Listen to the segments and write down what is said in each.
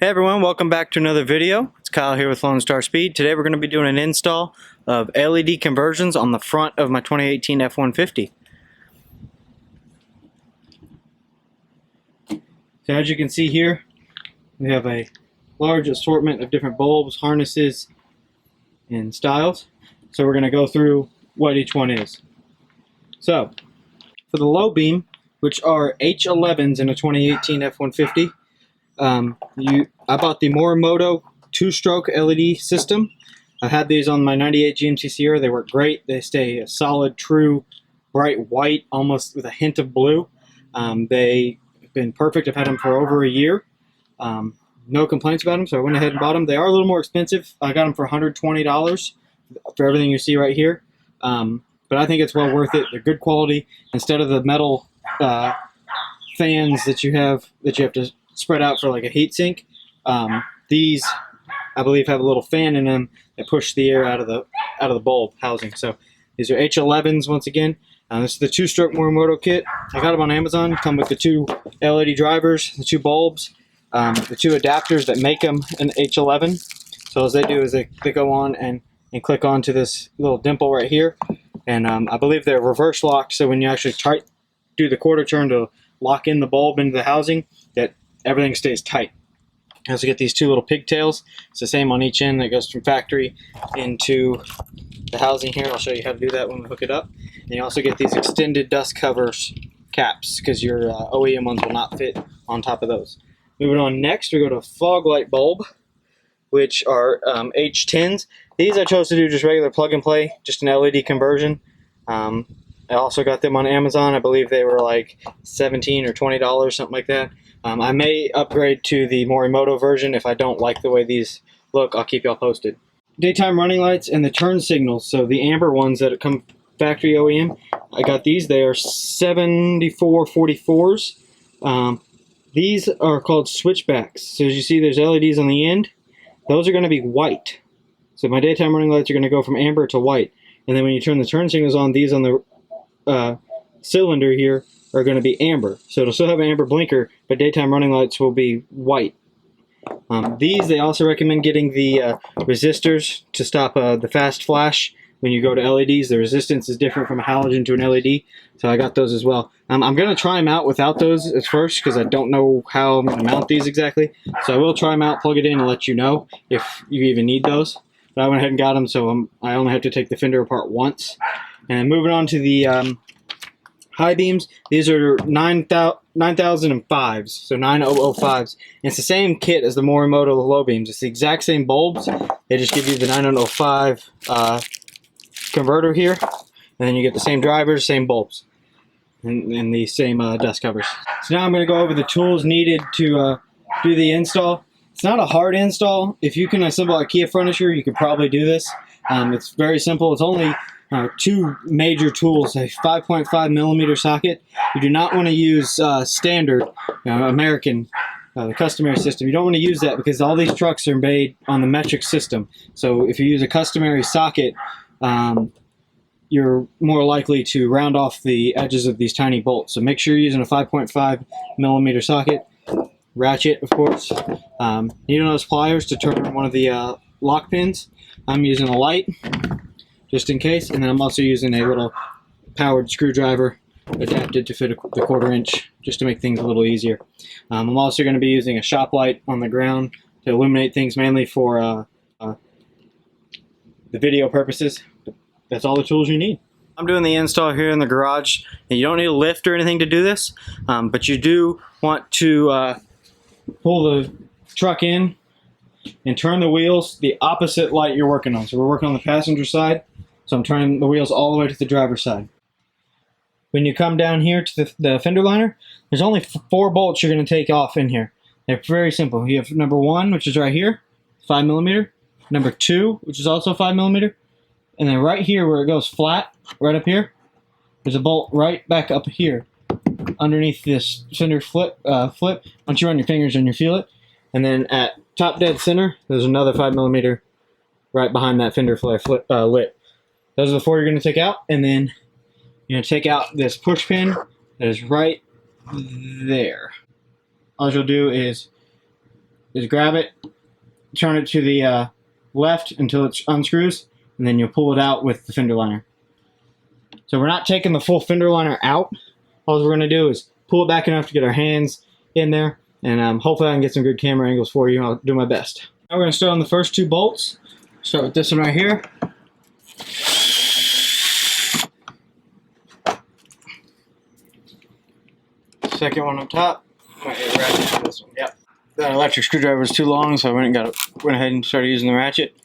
Hey everyone, welcome back to another video. It's Kyle here with Lonestar Speed. Today we're going to be doing an install of LED conversions on the front of my 2018 F-150. So as you can see here, we have a large assortment of different bulbs, harnesses, and styles. So we're going to go through what each one is. So, for the low beam, which are H11s in a 2018 F-150, I bought the Morimoto 2-stroke LED system. I had these on my 98 GMC Sierra. They work great. They stay a solid, true, bright white, almost with a hint of blue. They've been perfect. I've had them for over a year. No complaints about them, so I went ahead and bought them. They are a little more expensive. I got them for $120 for everything you see right here. But I think it's well worth it. They're good quality. Instead of the metal fans that you have to spread out for like a heat sink, these I believe have a little fan in them that push the air out of the bulb housing. So these are H11s once again. This is the 2-stroke Morimoto kit. I got them on Amazon. Come with the 2 LED drivers, the 2 bulbs, the 2 adapters that make them an H11. So as they do is they go on and click onto this little dimple right here. And I believe they're reverse locked, so when you actually do the quarter turn to lock in the bulb into the housing, that everything stays tight. You also get these 2 little pigtails. It's the same on each end that goes from factory into the housing here. I'll show you how to do that when we hook it up. And you also get these extended dust covers caps because your OEM ones will not fit on top of those. Moving on next, we go to a fog light bulb, which are H10s. These I chose to do just regular plug and play, just an LED conversion. I also got them on Amazon. I believe they were like $17 or $20, something like that. I may upgrade to the Morimoto version. If I don't like the way these look, I'll keep y'all posted. Daytime running lights and the turn signals. So the amber ones that come factory OEM, I got these. They are 7444s. These are called switchbacks. So as you see, there's LEDs on the end. Those are going to be white. So my daytime running lights are going to go from amber to white. And then when you turn the turn signals on, these on the cylinder here are going to be amber. So it'll still have an amber blinker, but daytime running lights will be white. These, they also recommend getting the resistors to stop the fast flash. When you go to LEDs, the resistance is different from a halogen to an LED. So I got those as well. I'm going to try them out without those at first because I don't know how I'm going to mount these exactly. So I will try them out, plug it in, and let you know if you even need those. But I went ahead and got them, so I only have to take the fender apart once. And moving on to the high beams, these are 9005s, so 9005s. And it's the same kit as the Morimoto low beams. It's the exact same bulbs. They just give you the 9005 converter here, and then you get the same drivers, same bulbs, and the same dust covers. So now I'm going to go over the tools needed to do the install. It's not a hard install. If you can assemble IKEA furniture, you could probably do this. It's very simple. It's only 2 major tools, a 5.5 millimeter socket. You do not want to use standard American, the customary system. You don't want to use that because all these trucks are made on the metric system. So if you use a customary socket, you're more likely to round off the edges of these tiny bolts. So make sure you're using a 5.5 millimeter socket. Ratchet, of course. You need those pliers to turn one of the lock pins. I'm using a light just in case, and then I'm also using a little powered screwdriver adapted to fit the 1/4 inch just to make things a little easier. I'm also going to be using a shop light on the ground to illuminate things, mainly for the video purposes. That's all the tools you need. I'm doing the install here in the garage, and you don't need a lift or anything to do this, but you do want to pull the truck in and turn the wheels the opposite light you're working on. So we're working on the passenger side, so I'm turning the wheels all the way to the driver's side. When you come down here to the fender liner, there's only 4 bolts you're going to take off in here. They're very simple. You have number 1, which is right here, 5 millimeter. Number 2, which is also 5 millimeter. And then right here where it goes flat, right up here, there's a bolt right back up here underneath this fender flip. Once you run your fingers and you feel it. And then at top dead center, there's another 5 millimeter right behind that fender lip. Those are the 4 you're going to take out. And then you're going to take out this push pin that is right there. All you'll do is is grab it, turn it to the left until it unscrews, and then you'll pull it out with the fender liner. So we're not taking the full fender liner out. All we're going to do is pull it back enough to get our hands in there, and hopefully I can get some good camera angles for you. I'll do my best. Now we're going to start on the first 2 bolts. Start with this one right here. Second one on top. Might need a ratchet for this one. Yep. That electric screwdriver was too long, so I went ahead and started using the ratchet.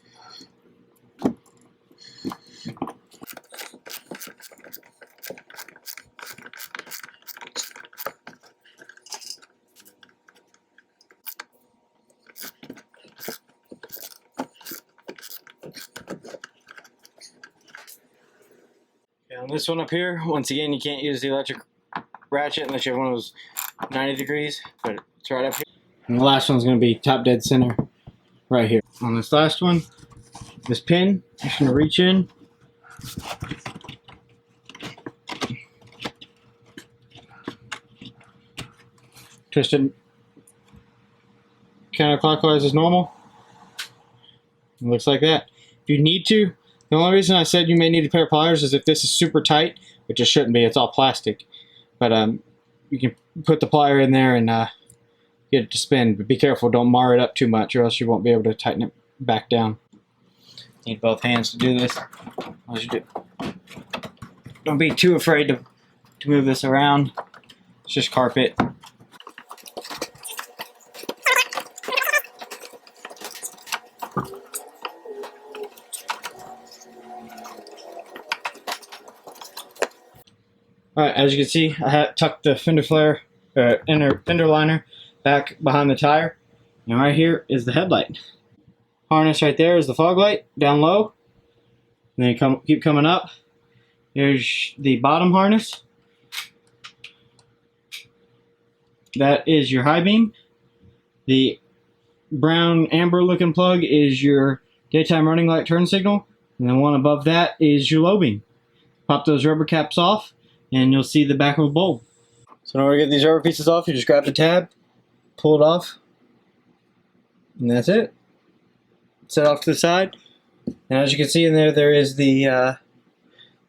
On this one up here, once again, you can't use the electric ratchet unless you have one of those 90 degrees, but it's right up here. And the last one's going to be top dead center right here. On this last one, this pin, I'm just going to reach in. Twist it counterclockwise as normal. It looks like that. If you need to, the only reason I said you may need a pair of pliers is if this is super tight, which it shouldn't be, it's all plastic. But you can put the plier in there and get it to spin, but be careful, don't mar it up too much or else you won't be able to tighten it back down. Need both hands to do this. As you do. Don't be too afraid to move this around. It's just carpet. Alright, as you can see, I have tucked the fender flare, inner fender liner back behind the tire. And right here is the headlight. Harness right there is the fog light, down low. And then you keep coming up. Here's the bottom harness. That is your high beam. The brown amber looking plug is your daytime running light turn signal. And then one above that is your low beam. Pop those rubber caps off, and you'll see the back of a bulb. So in order to get these rubber pieces off, you just grab the tab, pull it off, and that's it. Set off to the side, and as you can see in there, there is the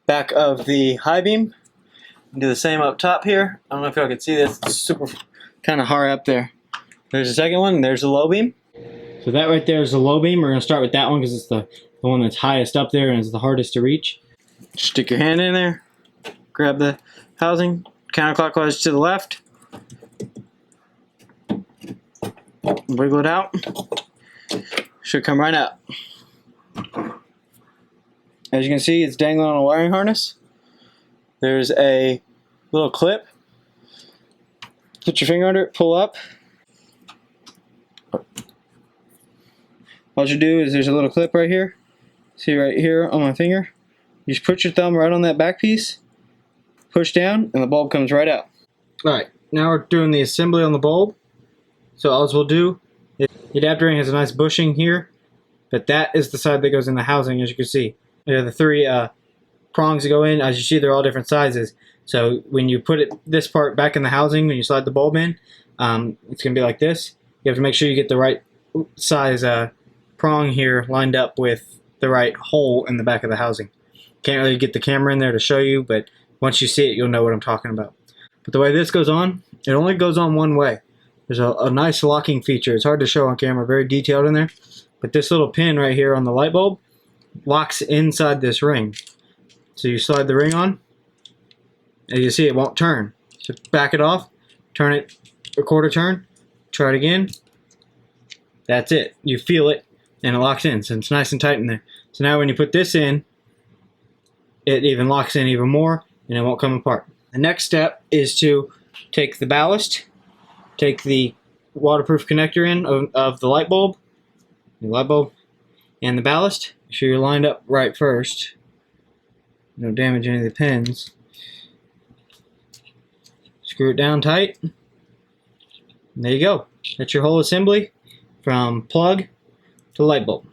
back of the high beam. Do the same up top here. I don't know if y'all can see this. It's super kind of high up there. There's the second one, and there's the low beam. So that right there is the low beam. We're going to start with that one because it's the one that's highest up there and is the hardest to reach. Stick your hand in there. Grab the housing, counterclockwise to the left, wiggle it out, should come right out. As you can see, it's dangling on a wiring harness. There's a little clip, put your finger under it, pull up. All you do is there's a little clip right here, see right here on my finger, you just put your thumb right on that back piece, push down, and the bulb comes right out. Alright, now we're doing the assembly on the bulb. So all we'll do is, the adapter ring has a nice bushing here, but that is the side that goes in the housing, as you can see. There are the 3 prongs that go in. As you see, they're all different sizes. So when you put this part back in the housing, when you slide the bulb in, it's going to be like this. You have to make sure you get the right size prong here lined up with the right hole in the back of the housing. Can't really get the camera in there to show you, but once you see it, you'll know what I'm talking about. But the way this goes on, it only goes on one way. There's a nice locking feature. It's hard to show on camera, very detailed in there. But this little pin right here on the light bulb locks inside this ring. So you slide the ring on, as you see, it won't turn. So back it off, turn it a quarter turn, try it again. That's it. You feel it, and it locks in. So it's nice and tight in there. So now when you put this in, it even locks in even more, and it won't come apart. The next step is to take the ballast, take the waterproof connector in of the light bulb, and the ballast. Make sure you're lined up right first. Don't damage any of the pins. Screw it down tight. And there you go. That's your whole assembly from plug to light bulb.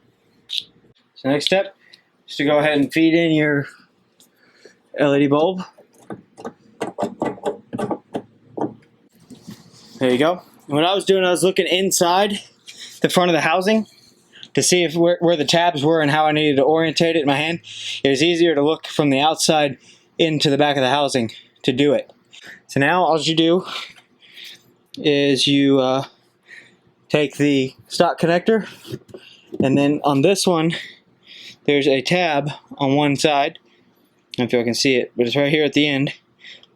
So next step is to go ahead and feed in your LED bulb. There you go. And what I was doing, I was looking inside the front of the housing to see if where the tabs were and how I needed to orientate it in my hand. It was easier to look from the outside into the back of the housing to do it. So now all you do is you take the stock connector, and then on this one there's a tab on one side. I don't know if you can see it, but it's right here at the end,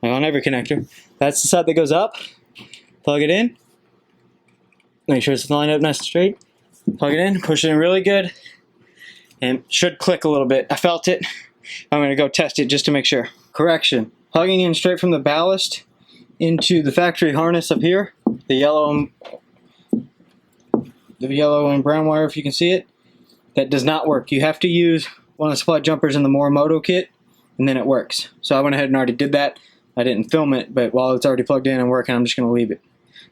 like on every connector. That's the side that goes up. Plug it in. Make sure it's lined up nice and straight. Plug it in, push it in really good, and it should click a little bit. I felt it. I'm going to go test it just to make sure. Correction. Plugging in straight from the ballast into the factory harness up here, the yellow and brown wire, if you can see it, that does not work. You have to use one of the supply jumpers in the Morimoto kit, and then it works. So I went ahead and already did that. I didn't film it, but while it's already plugged in and working, I'm just going to leave it.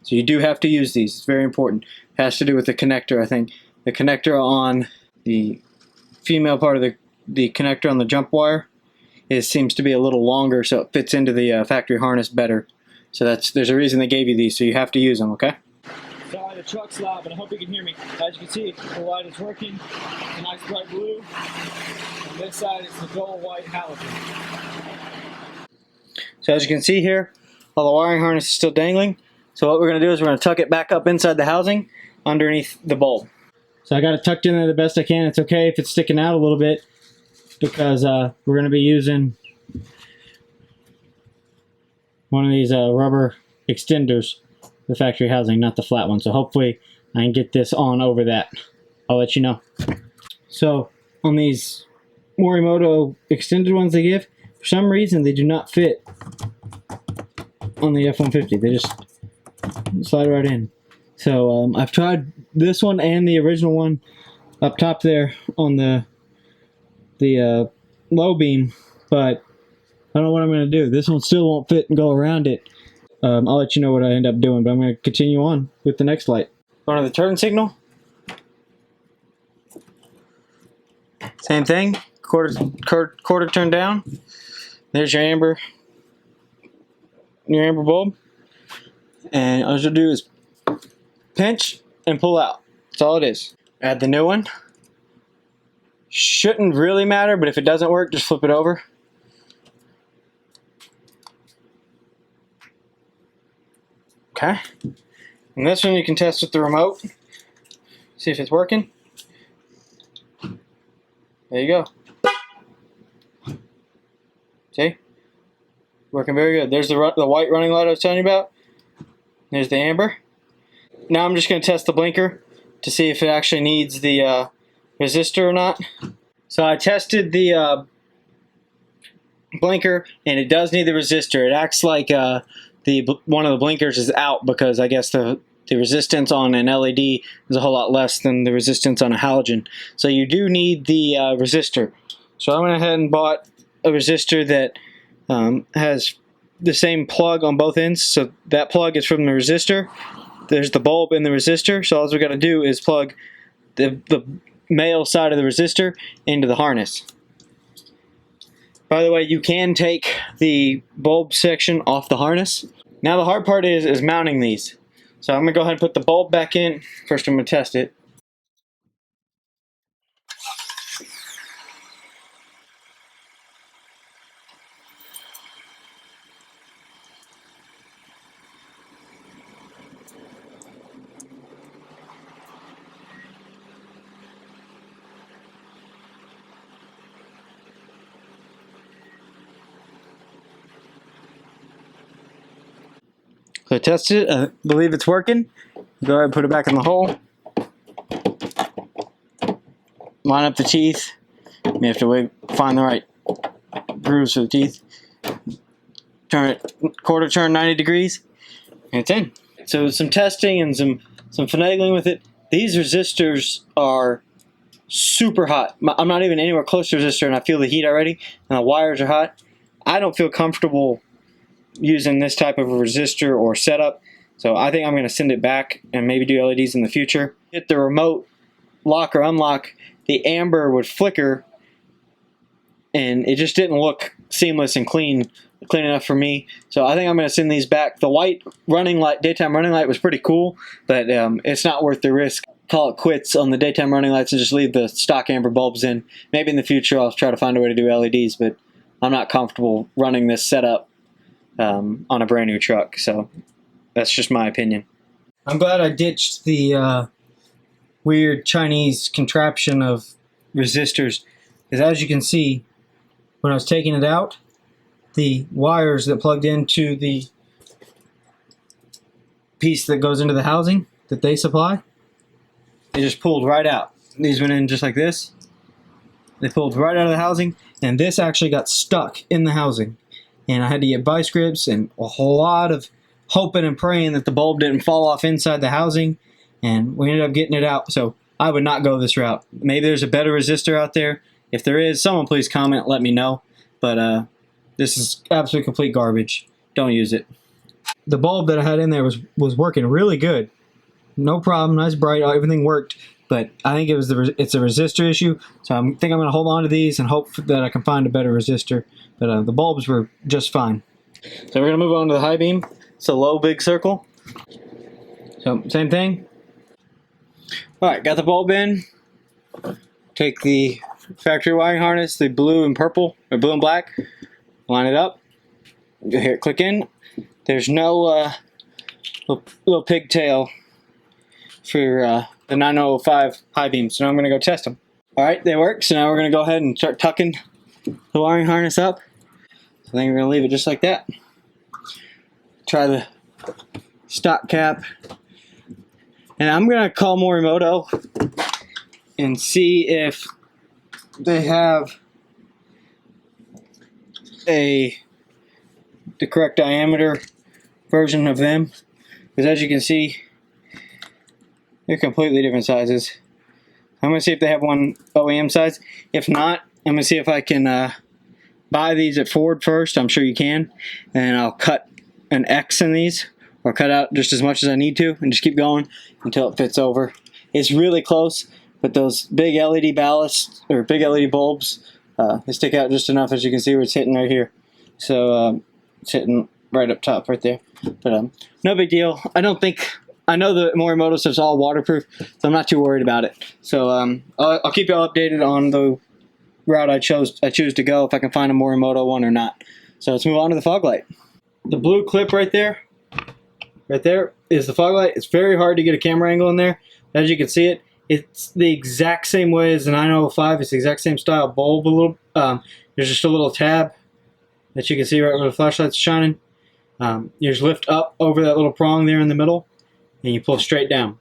So you do have to use these. It's very important. It has to do with the connector, I think. The connector on the female part of the connector on the jump wire seems to be a little longer, so it fits into the factory harness better. So there's a reason they gave you these, so you have to use them, okay? Sorry, the truck's loud, but I hope you can hear me. As you can see, the light is working. It's a nice bright blue. On this side, it's the dull white halogen. So as you can see here, all the wiring harness is still dangling. So what we're going to do is we're going to tuck it back up inside the housing underneath the bulb. So I got it tucked in there the best I can. It's okay if it's sticking out a little bit because we're going to be using one of these rubber extenders, the factory housing, not the flat one. So hopefully I can get this on over that. I'll let you know. So on these Morimoto extended ones they give, for some reason they do not fit on the F-150. They just slide right in. So I've tried this one and the original one up top there on the low beam, but I don't know what I'm going to do. This one still won't fit and go around it. I'll let you know what I end up doing, but I'm going to continue on with the next light. Going to the turn signal. Same thing. Quarter turn down. There's your amber bulb. And all you'll do is pinch and pull out. That's all it is. Add the new one. Shouldn't really matter, but if it doesn't work, just flip it over. Okay. And this one you can test with the remote. See if it's working. There you go. See? Working very good. There's the white running light I was telling you about. There's the amber. Now I'm just going to test the blinker to see if it actually needs the resistor or not. So I tested the blinker, and it does need the resistor. It acts like one of the blinkers is out because I guess the resistance on an LED is a whole lot less than the resistance on a halogen. So you do need the resistor. So I went ahead and bought a resistor that has the same plug on both ends. So that plug is from the resistor. There's the bulb in the resistor. So all we got to do is plug the male side of the resistor into the harness. By the way, you can take the bulb section off the harness. Now the hard part is mounting these. So I'm going to go ahead and put the bulb back in. First I'm going to test it. So I tested it. I believe it's working. Go ahead and put it back in the hole. Line up the teeth. You have to find the right grooves for the teeth. Turn it quarter turn 90 degrees, and it's in. So some testing and some finagling with it. These resistors are super hot. I'm not even anywhere close to the resistor, and I feel the heat already. And the wires are hot. I don't feel comfortable using this type of a resistor or setup, so I think I'm going to send it back and maybe do LEDs in the future. Hit the remote lock or unlock, the amber would flicker, and it just didn't look seamless and clean enough for me. So I think I'm going to send these back. The white running light, daytime running light, was pretty cool, but it's not worth the risk. call it quits on the daytime running lights and just leave the stock amber bulbs in. Maybe in the future I'll try to find a way to do LEDs, but I'm not comfortable running this setup on a brand new truck, so that's just my opinion. I'm glad I ditched the weird Chinese contraption of resistors, because as you can see, when I was taking it out, the wires that plugged into the piece that goes into the housing that they supply, they just pulled right out. These went in just like this. They pulled right out of the housing, and this actually got stuck in the housing. And I had to get vice grips and a whole lot of hoping and praying that the bulb didn't fall off inside the housing, and we ended up getting it out. So I would not go this route. Maybe there's a better resistor out there. If there is, someone please comment, let me know. But this is absolute complete garbage. Don't use it. The bulb that I had in there was working really good. No problem, nice bright, everything worked. But I think it's a resistor issue. So I think I'm going to hold on to these and hope that I can find a better resistor. But the bulbs were just fine. So we're going to move on to the high beam. It's a low big circle. So same thing. Alright, got the bulb in. Take the factory wiring harness, the blue and purple, or blue and black. Line it up. Go here, click in. There's no little pigtail for the 905 high beam, so now I'm going to go test them. Alright, they work, so now we're going to go ahead and start tucking the wiring harness up. So then we're going to leave it just like that. Try the stock cap. And I'm going to call Morimoto and see if they have the correct diameter version of them. Because as you can see, they're completely different sizes. I'm going to see if they have one OEM size. If not, I'm going to see if I can buy these at Ford first. I'm sure you can. And I'll cut an X in these, or cut out just as much as I need to, and just keep going until it fits over. It's really close, but those big LED ballasts, or big LED bulbs, they stick out just enough, as you can see where it's hitting right here. So it's hitting right up top right there. But no big deal. I know the Morimoto stuff's all waterproof, so I'm not too worried about it. So I'll keep y'all updated on the route I choose to go, if I can find a Morimoto one or not. So let's move on to the fog light. The blue clip right there is the fog light. It's very hard to get a camera angle in there. As you can see it's the exact same way as the 905. It's the exact same style bulb. There's just a little tab that you can see right where the flashlight's shining. You just lift up over that little prong there in the middle, and you pull straight down.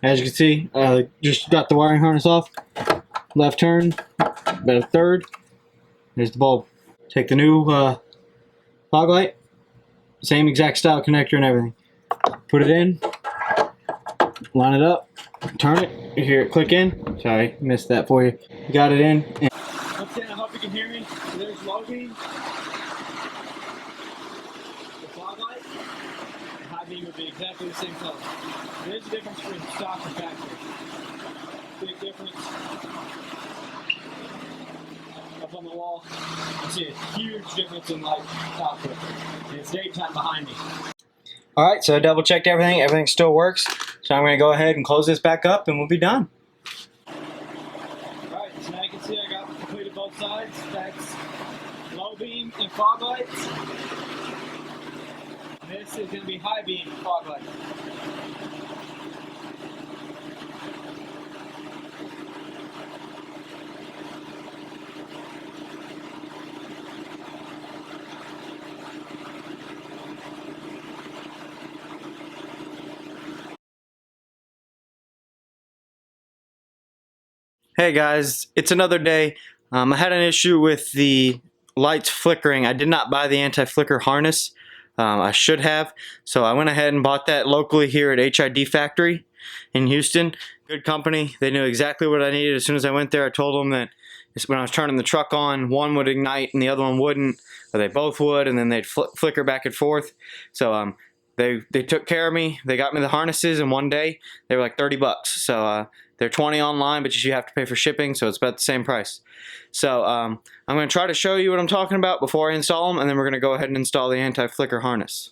As you can see, just got the wiring harness off. Left turn, about a third. There's the bulb. Take the new fog light, same exact style connector and everything. Put it in, line it up, turn it. You hear it click in. Sorry, missed that for you. Got it in. And once again, I hope you can hear me. So there's low beam, the fog light, the high beam would be exactly the same color. There's a difference between stock and factory. Big difference. Up on the wall, you see a huge difference in light output. And it's daytime behind me. Alright, so I double checked everything. Everything still works. So I'm going to go ahead and close this back up and we'll be done. Alright, so now you can see I got completed both sides. That's low beam and fog lights. This is going to be high beam and fog lights. Hey guys, it's another day. I had an issue with the lights flickering. I did not buy the anti-flicker harness. I should have. So I went ahead and bought that locally here at HID Factory in Houston. Good company. They knew exactly what I needed. As soon as I went there, I told them that when I was turning the truck on, one would ignite and the other one wouldn't, or they both would, and then they'd flicker back and forth. So they took care of me. They got me the harnesses in one day. They were like 30 bucks. So they're 20 online, but you have to pay for shipping, so it's about the same price. So I'm going to try to show you what I'm talking about before I install them, and then we're going to go ahead and install the anti-flicker harness.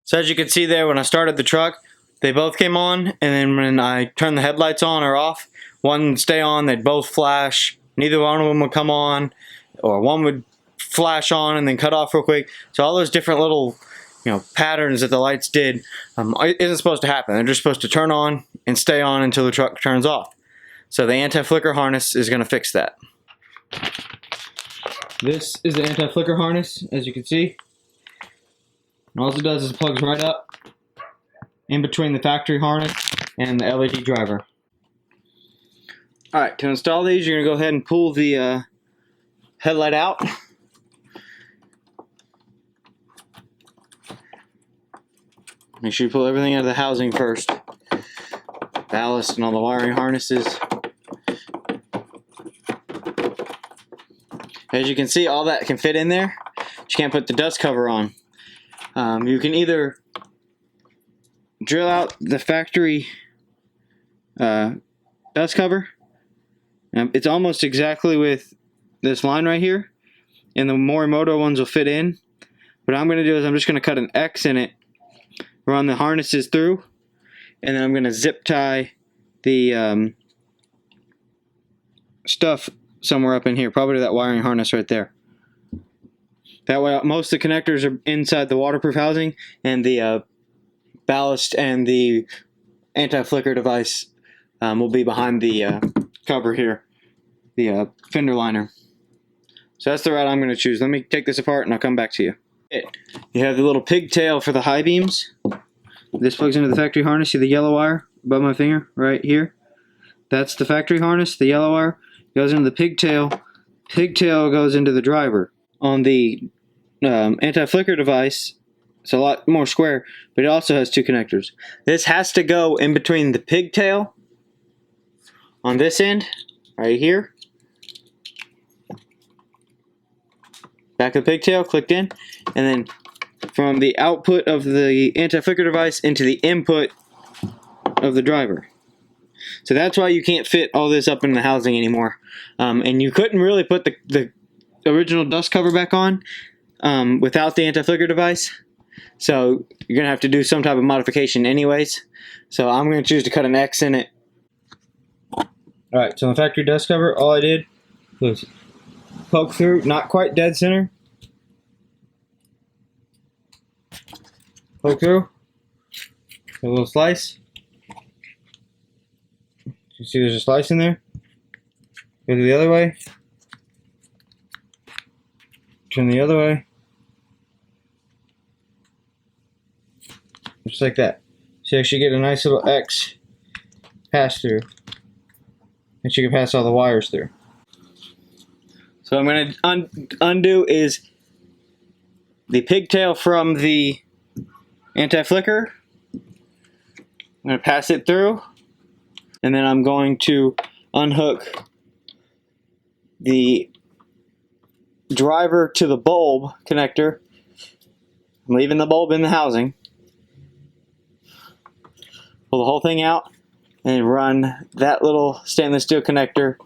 So as you can see there, when I started the truck, they both came on, and then when I turned the headlights on or off, one would stay on, they'd both flash. Neither one of them would come on, or one would flash on and then cut off real quick. So all those different little, patterns that the lights did isn't supposed to happen. They're just supposed to turn on and stay on until the truck turns off. So the anti-flicker harness is going to fix that. This is the anti-flicker harness, as you can see. And all it does is it plugs right up in between the factory harness and the LED driver. Alright, to install these, you're going to go ahead and pull the headlight out. Make sure you pull everything out of the housing first. Ballast and all the wiring harnesses. As you can see, all that can fit in there. But you can't put the dust cover on. You can either drill out the factory dust cover. It's almost exactly with this line right here, and the Morimoto ones will fit in. What I'm going to do is I'm just going to cut an X in it, run the harnesses through, and then I'm going to zip tie the stuff somewhere up in here, probably to that wiring harness right there. That way most of the connectors are inside the waterproof housing, and the ballast and the anti-flicker device will be behind the cover here, the fender liner. So that's the route I'm going to choose. Let me take this apart and I'll come back to you. You have the little pigtail for the high beams. This plugs into the factory harness. See the yellow wire above my finger right here? That's the factory harness. The yellow wire goes into the pigtail. Pigtail goes into the driver. On the anti-flicker device, it's a lot more square, but it also has two connectors. This has to go in between the pigtail on this end, right here. Back of the pigtail, clicked in, and then from the output of the anti-flicker device into the input of the driver. So that's why you can't fit all this up in the housing anymore. And you couldn't really put the original dust cover back on without the anti-flicker device. So you're going to have to do some type of modification anyways. So I'm going to choose to cut an X in it. Alright, so the factory dust cover, all I did was poke through, not quite dead center. Poke through, a little slice. You see there's a slice in there. Go the other way. Turn the other way. Just like that. So you actually get a nice little X pass through that you can pass all the wires through. So what I'm going to undo is the pigtail from the anti-flicker. I'm going to pass it through, and then I'm going to unhook the driver to the bulb connector. I'm leaving the bulb in the housing. Pull the whole thing out and run that little stainless steel connector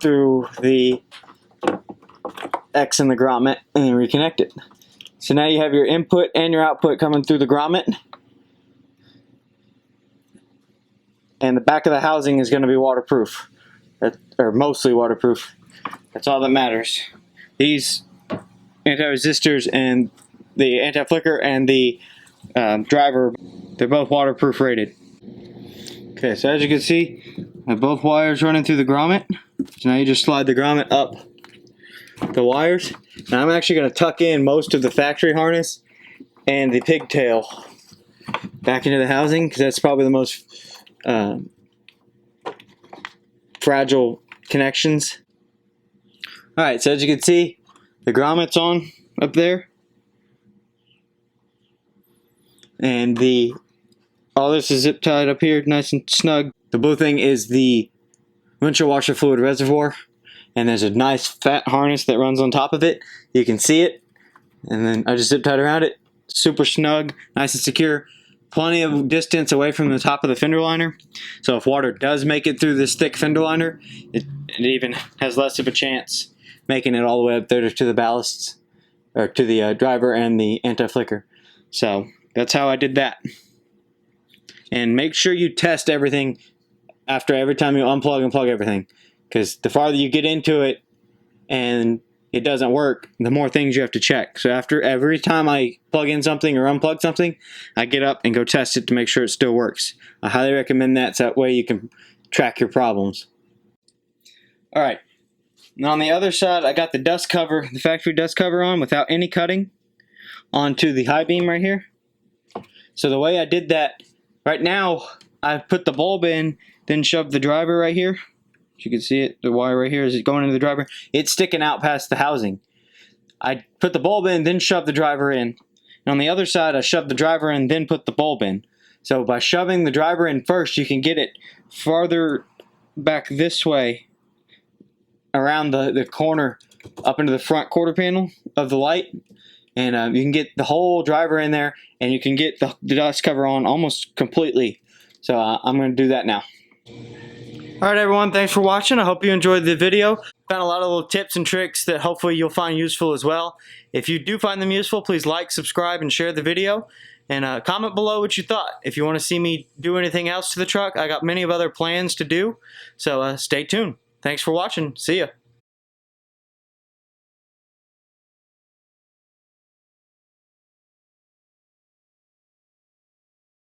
through the X in the grommet and then reconnect it. So now you have your input and your output coming through the grommet. And the back of the housing is going to be waterproof, or mostly waterproof. That's all that matters. These anti-resistors and the anti-flicker and the driver, they're both waterproof rated. Okay, so as you can see, I have both wires running through the grommet. So now you just slide the grommet up the wires. And I'm actually going to tuck in most of the factory harness and the pigtail back into the housing, because that's probably the most fragile connections. Alright, so as you can see, the grommet's on up there. And all this is zip tied up here, nice and snug. The blue thing is the windshield washer fluid reservoir, and there's a nice fat harness that runs on top of it. You can see it, and then I just zip tied around it. Super snug, nice and secure. Plenty of distance away from the top of the fender liner, so if water does make it through this thick fender liner, it even has less of a chance making it all the way up there to the ballasts. or to the driver and the anti-flicker. So that's how I did that. And make sure you test everything after every time you unplug and plug everything, because the farther you get into it and it doesn't work, the more things you have to check. So after every time I plug in something or unplug something, I get up and go test it to make sure it still works. I highly recommend that, so that way you can track your problems. Alright, now on the other side I got the dust cover, the factory dust cover on without any cutting onto the high beam right here. So the way I did that, right now I put the bulb in, then shoved the driver right here. You can see it, the wire right here is going into the driver. It's sticking out past the housing. I put the bulb in, then shoved the driver in. And on the other side, I shoved the driver in, then put the bulb in. So by shoving the driver in first, you can get it farther back this way around the corner up into the front quarter panel of the light. And you can get the whole driver in there, and you can get the dust cover on almost completely. So I'm going to do that now. Alright everyone, thanks for watching. I hope you enjoyed the video. Found a lot of little tips and tricks that hopefully you'll find useful as well. If you do find them useful, please like, subscribe, and share the video. And comment below what you thought. If you want to see me do anything else to the truck, I got many of other plans to do. So stay tuned. Thanks for watching. See ya.